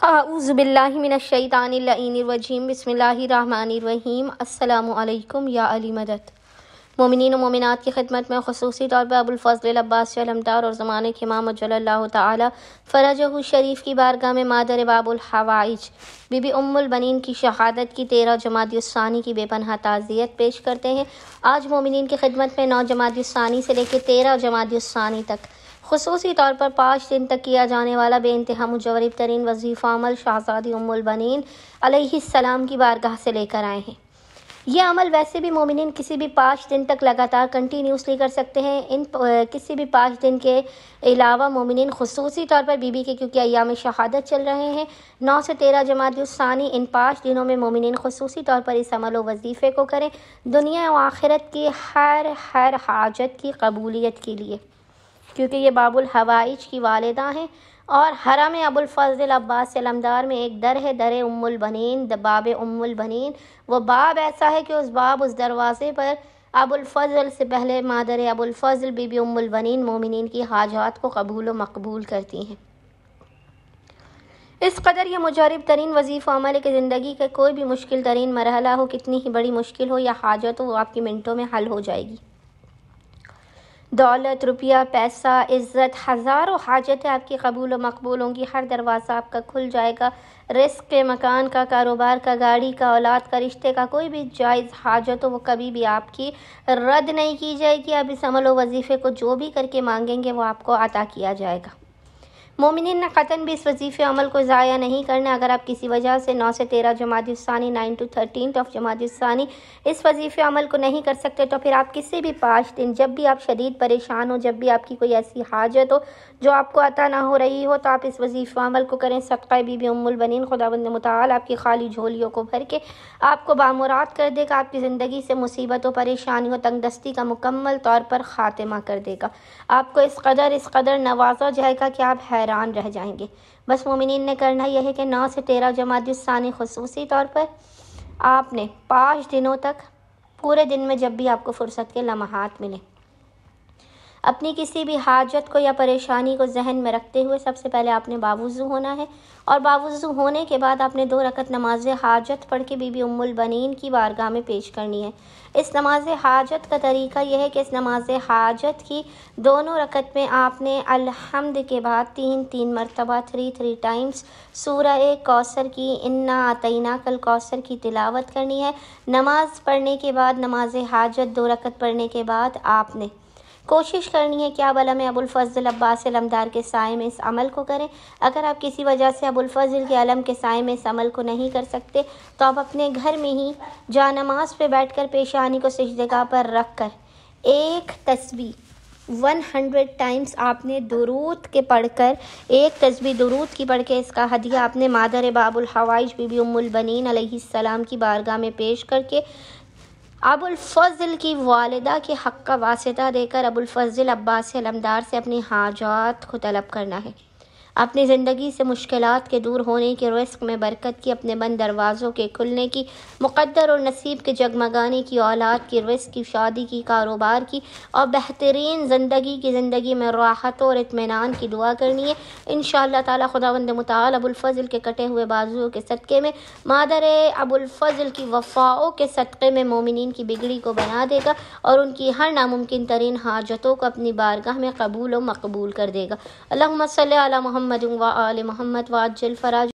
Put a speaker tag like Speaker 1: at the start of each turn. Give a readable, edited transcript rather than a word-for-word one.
Speaker 1: اعوذ باللہ من الشیطان اللعین الرجیم بسم اللہ الرحمن الرحیم السلام علیکم یا علی مدد۔ مومنین و مومنات کی خدمت میں خصوصی طور پر ابوالفضل عباسی علمدار اور زمانے کے امام جل اللہ تعالی فرجہ شریف کی بارگاہ میں مادر باب الحوائج بی بی ام البنین کی شہادت کی 13 جمادی الثانی کی بے پناہ تعزیت پیش کرتے ہیں۔ آج مومنین کی خدمت میں 9 جمادی الثانی سے لے کے 13 جمادی الثانی تک خصوصی طور پر 5 دن تک کیا جانے والا بے انتہا مجرب ترین وظیفہ عمل شہزادی ام البنین علیہ السلام کی بارگاہ سے لے کر آئے ہیں۔ یہ عمل ویسے بھی مومنین کسی بھی 5 دن تک لگاتار کنٹینیوسلی کر سکتے ہیں۔ کسی بھی 5 دن کے علاوہ مومنین خصوصی طور پر بی بی کے کیونکہ ایام شہادت چل رہے ہیں 9 سے 13 جمادی الثانی، ان 5 دنوں میں مومنین خصوصی طور پر اس عمل و وظیفے کو کریں دنیا و آخرت کی ہر حاجت کی قبولیت کے لیے، کیونکہ یہ باب الحوائج کی والدہ ہیں اور حرم ابوالفضل عباس علمدار میں ایک در ہے، در ام البنین، باب ام البنین۔ وہ باب ایسا ہے کہ اس دروازے پر ابوالفضل سے پہلے مادر ابوالفضل بی بی ام البنین مومنین کی حاجات کو قبول و مقبول کرتی ہیں۔ اس قدر یہ مجرب ترین وظیفہ عمل ہے کہ زندگی کا کوئی بھی مشکل ترین مرحلہ ہو، کتنی ہی بڑی مشکل ہو یا حاجت ہو، وہ آپ کی منٹوں میں حل ہو جائے گی۔ دولت، روپیہ، پیسہ، عزت، ہزاروں حاجتیں آپ کی قبول و مقبول ہوں گی، ہر دروازہ آپ کا کھل جائے گا۔ رزق کے، مکان کا، کاروبار کا، گاڑی کا، اولاد کا، رشتے کا، کوئی بھی جائز حاجت ہو وہ کبھی بھی آپ کی رد نہیں کی جائے گی۔ آپ اس عمل و وظیفے کو جو بھی کر کے مانگیں گے وہ آپ کو عطا کیا جائے گا۔ مومنین نے قطعاً بھی اس وظیفے عمل کو ضائع نہیں کرنا۔ اگر آپ کسی وجہ سے 9 سے 13 جمادی الثانی 9 to 13 جمادی الثانی اس وظیفے عمل کو نہیں کر سکتے تو پھر آپ کسی بھی 5 دن جب بھی آپ شدید پریشان ہو، جب بھی آپ کی کوئی ایسی حاجت ہو جو آپ کو عطا نہ ہو رہی ہو، تو آپ اس وظیفہ عمل کو کریں۔ صدقہ بی بی ام البنین خداوند متعال آپ کی خالی جھولیوں کو بھر کے آپ کو بامراد کر دے گا، آپ کی زندگی سے مصیبت و پریشانی و تنگ دستی کا مکمل طور پر خاتمہ کر دے گا۔ آپ کو اس قدر نوازا جائے گا کہ آپ حیران رہ جائیں گے۔ بس مومنین نے کرنا یہ ہے کہ 9 سے 13 جمادی الثانی خصوصی طور پر آپ نے 5 دنوں تک پورے دن میں جب بھی آپ کو فرصت کے لمحات ملیں، اپنی کسی بھی حاجت کو یا پریشانی کو ذہن میں رکھتے ہوئے سب سے پہلے آپ نے باوضو ہونا ہے، اور باوضو ہونے کے بعد آپ نے 2 رکعت نماز حاجت پڑھ کے بی بی ام البنین کی بارگاہ میں پیش کرنی ہے۔ اس نماز حاجت کا طریقہ یہ ہے کہ اس نماز حاجت کی دونوں رکعت میں آپ نے الحمد کے بعد 3 مرتبہ 3 ٹائمز سورہ کوثر کی انا اعطیناک الکوثر کی تلاوت کرنی ہے۔ نماز پڑھنے کے بعد نماز حاجت 2 رکعت پڑھنے کے بعد آپ نے کوشش کرنی ہے کہ آپ علم ابوالفضل عباس علمدار کے سائے میں اس عمل کو کریں۔ اگر آپ کسی وجہ سے ابوالفضل کے علم کے سائے میں اس عمل کو نہیں کر سکتے تو آپ اپنے گھر میں ہی جا نماز پہ بیٹھ کر پیشانی کو سجدگاہ پر رکھ کر ایک تسبیح 100 ٹائمز آپ نے درود کے پڑھ کر، ایک تسبیح درود کی پڑھ کے اس کا ہدیہ آپ نے مادر باب الحوائج بی بی ام البنین علیہ السلام کی بارگاہ میں پیش کر کے ابوالفضل کی والدہ کے حق کا واسطہ دے کر ابوالفضل عباس علمدار سے اپنی حاجات کو طلب کرنا ہے۔ اپنی زندگی سے مشکلات کے دور ہونے کی، رزق میں برکت کی، اپنے بند دروازوں کے کھلنے کی، مقدر اور نصیب کے جگمگانے کی، اولاد کی، رزق کی، شادی کی، کاروبار کی اور بہترین زندگی میں راحت اور اطمینان کی دعا کرنی ہے۔ انشاءاللہ تعالی خداوند متعال ابوالفضل کے کٹے ہوئے بازوؤں کے صدقے میں، مادر ابوالفضل کی وفاؤں کے صدقے میں مومنین کی بگڑی کو بنا دے گا اور ان کی ہر ناممکن ترین حاجتوں کو اپنی بارگاہ میں قبول و مقبول کر دے گا۔ اللہم صلی علی محمد و آل محمد وعجل فرج